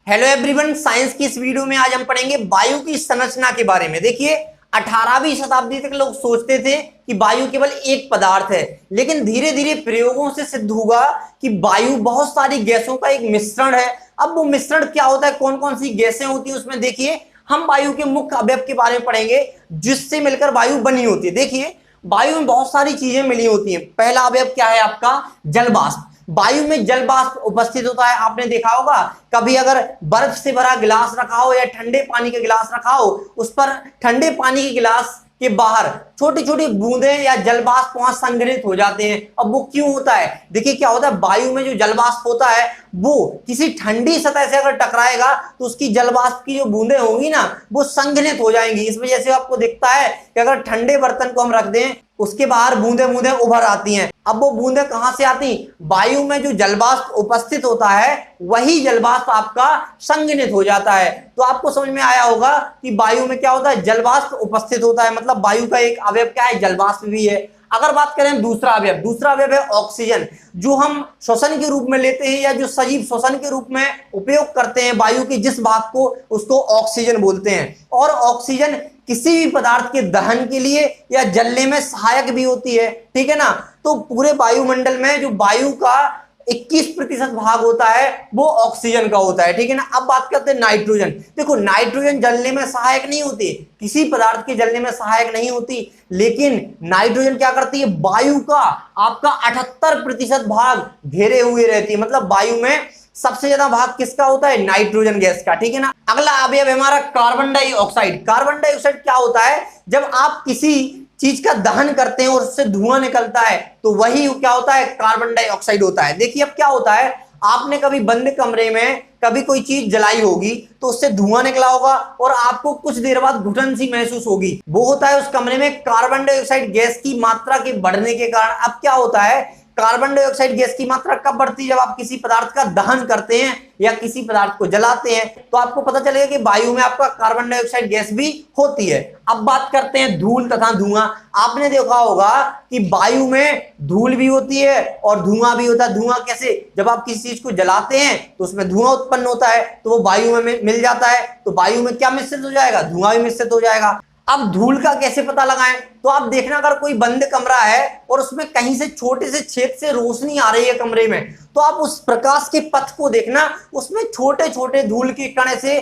Hello everyone, science की इस video में आज हम पढ़ेंगे वायु की संरचना के बारे में। देखिए 18वीं शताब्दी तक लोग सोचते थे कि वायु केवल एक पदार्थ है, लेकिन धीरे धीरे प्रयोगों से सिद्ध हुआ कि वायु बहुत सारी गैसों का एक मिश्रण है। अब वो मिश्रण क्या होता है, कौन कौन सी गैसें होती है उसमें देखिए हम वायु के मुख्य अवयव के बारे में पढ़ेंगे जिससे मिलकर वायु बनी होती है। देखिए वायु में बहुत सारी चीजें मिली होती हैं। पहला अवयव क्या है आपका, जल वाष्प। वायु में जल वाष्प उपस्थित होता है। आपने देखा होगा कभी अगर बर्फ से भरा गिलास रखा हो या ठंडे पानी का गिलास रखा हो, उस पर ठंडे पानी के गिलास के बाहर छोटी छोटी बूंदें या जल वाष्प वहां संग्रहित हो जाते हैं। अब वो क्यों होता है, देखिए क्या होता है, वायु में जो जल वाष्प होता है वो किसी ठंडी सतह से अगर टकराएगा तो उसकी जल वाष्प की जो बूंदें होंगी ना वो संघनित हो जाएंगी। इस वजह से आपको दिखता है कि अगर ठंडे बर्तन को हम रख दें उसके बाहर बूंदे बूंदे उभर आती हैं। अब वो बूंदे कहां से आती, वायु में जो जल वाष्प उपस्थित होता है वही जल वाष्प आपका संघनित हो जाता है। तो आपको समझ में आया होगा कि वायु में क्या होता है, जल वाष्प उपस्थित होता है, मतलब वायु का एक अवयव क्या है, जल वाष्प भी है। अगर बात करें दूसरा अवयव है ऑक्सीजन, जो हम श्वसन के रूप में लेते हैं या जो सजीव श्वसन के रूप में उपयोग करते हैं वायु के जिस भाग को, उसको ऑक्सीजन बोलते हैं। और ऑक्सीजन किसी भी पदार्थ के दहन के लिए या जलने में सहायक भी होती है, ठीक है ना। तो पूरे वायुमंडल में जो वायु का 21% भाग होता है वो ऑक्सीजन का होता है, ठीक है ना। अब बात करते हैं नाइट्रोजन। देखो नाइट्रोजन जलने में सहायक नहीं होती, किसी पदार्थ के जलने में सहायक नहीं होती, लेकिन नाइट्रोजन क्या करती है, वायु का आपका 78% भाग घेरे हुए रहती है। मतलब वायु में सबसे ज्यादा भाग किसका होता है, नाइट्रोजन गैस का, ठीक है ना। अगला अवयव है हमारा कार्बन डाइऑक्साइड। कार्बन डाइऑक्साइड क्या होता है, जब आप किसी चीज का दहन करते हैं और उससे धुआं निकलता है तो वही क्या होता है, कार्बन डाइऑक्साइड होता है। देखिए अब क्या होता है, आपने कभी बंद कमरे में कभी कोई चीज जलाई होगी तो उससे धुआं निकला होगा और आपको कुछ देर बाद घुटन सी महसूस होगी, वो होता है उस कमरे में कार्बन डाइऑक्साइड गैस की मात्रा के बढ़ने के कारण। अब क्या होता है, कार्बन डाइऑक्साइड गैस की मात्रा कब बढ़ती है, जब आप किसी पदार्थ का दहन करते हैं या किसी पदार्थ को जलाते हैं, तो आपको पता चलेगा कि वायु में आपका कार्बन डाइऑक्साइड गैस भी होती है। अब बात करते हैं धूल तथा धुआं। आपने देखा होगा कि वायु में धूल भी होती है और धुआं भी होता है। धुआं कैसे, जब आप किसी चीज को जलाते हैं तो उसमें धुआं उत्पन्न होता है तो वो वायु में मिल जाता है, तो वायु में क्या मिश्रित हो जाएगा, धुआं भी मिश्रित हो जाएगा। अब धूल का कैसे पता लगाएं, तो आप देखना अगर कोई बंद कमरा है और उसमें कहीं से छोटे से छेद से रोशनी आ रही है कमरे में, तो आप उस प्रकाश के पथ को देखना, उसमें छोटे छोटे धूल के कण से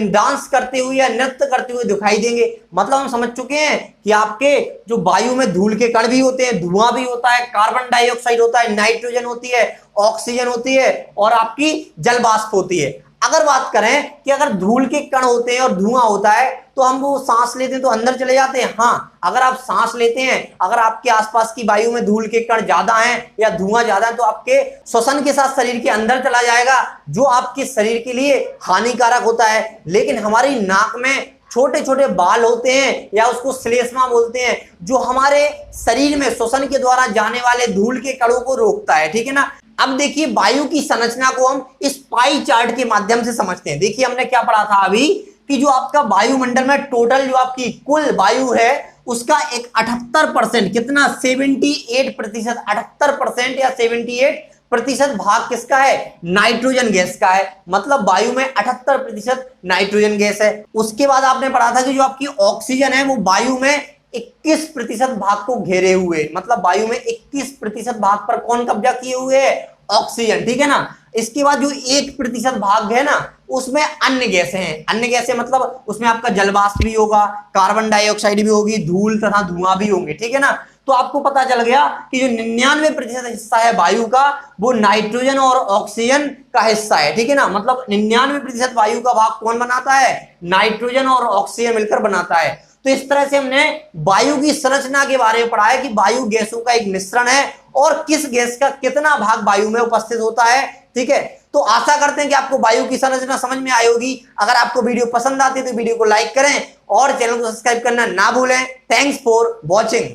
डांस करते हुए या नृत्य करते हुए दिखाई देंगे। मतलब हम समझ चुके हैं कि आपके जो वायु में धूल के कण भी होते हैं, धुआं भी होता है, कार्बन डाइऑक्साइड होता है, नाइट्रोजन होती है, ऑक्सीजन होती है और आपकी जल वाष्प होती है। अगर बात करें कि अगर धूल के कण होते हैं और धुआं होता है तो हम वो सांस लेते हैं तो अंदर चले जाते हैं। हाँ, अगर आप सांस लेते हैं, अगर आपके आसपास की वायु में धूल के कण ज्यादा हैं या धुआं ज्यादा है तो आपके श्वसन के साथ शरीर के अंदर चला जाएगा, जो आपके शरीर के लिए हानिकारक होता है। लेकिन हमारी नाक में छोटे छोटे बाल होते हैं या उसको श्लेष्मा बोलते हैं, जो हमारे शरीर में श्वसन के द्वारा जाने वाले धूल के कणों को रोकता है, ठीक है ना। अब देखिए वायु की संरचना को हम इस पाई चार्ट के माध्यम से समझते हैं। देखिए हमने क्या पढ़ा था अभी कि जो आपका वायुमंडल में टोटल जो आपकी कुल वायु है उसका एक 78% कितना 78%, 78% या 78% भाग किसका है, नाइट्रोजन गैस का है। मतलब वायु में 78% नाइट्रोजन गैस है। उसके बाद आपने पढ़ा था कि जो आपकी ऑक्सीजन है वो वायु में 21% भाग को घेरे हुए, मतलब वायु में 21% भाग पर कौन कब्जा किए हुए है, ऑक्सीजन, ठीक है ना। इसके बाद जो 1% भाग है ना उसमें अन्य गैसें हैं। अन्य गैसें मतलब उसमें आपका जल वाष्प भी होगा, कार्बन डाइऑक्साइड भी होगी, धूल तथा धुआं भी होंगे, ठीक है ना। तो आपको पता चल गया कि जो 99% हिस्सा है वायु का वो नाइट्रोजन और ऑक्सीजन का हिस्सा है, ठीक है ना। मतलब 99% वायु का भाग कौन बनाता है, नाइट्रोजन और ऑक्सीजन मिलकर बनाता है। तो इस तरह से हमने वायु की संरचना के बारे में पढ़ा है कि वायु गैसों का एक मिश्रण है और किस गैस का कितना भाग वायु में उपस्थित होता है, ठीक है। तो आशा करते हैं कि आपको वायु की संरचना समझ में आई होगी। अगर आपको वीडियो पसंद आती है तो वीडियो को लाइक करें और चैनल को सब्सक्राइब करना ना भूलें। Thanks for watching.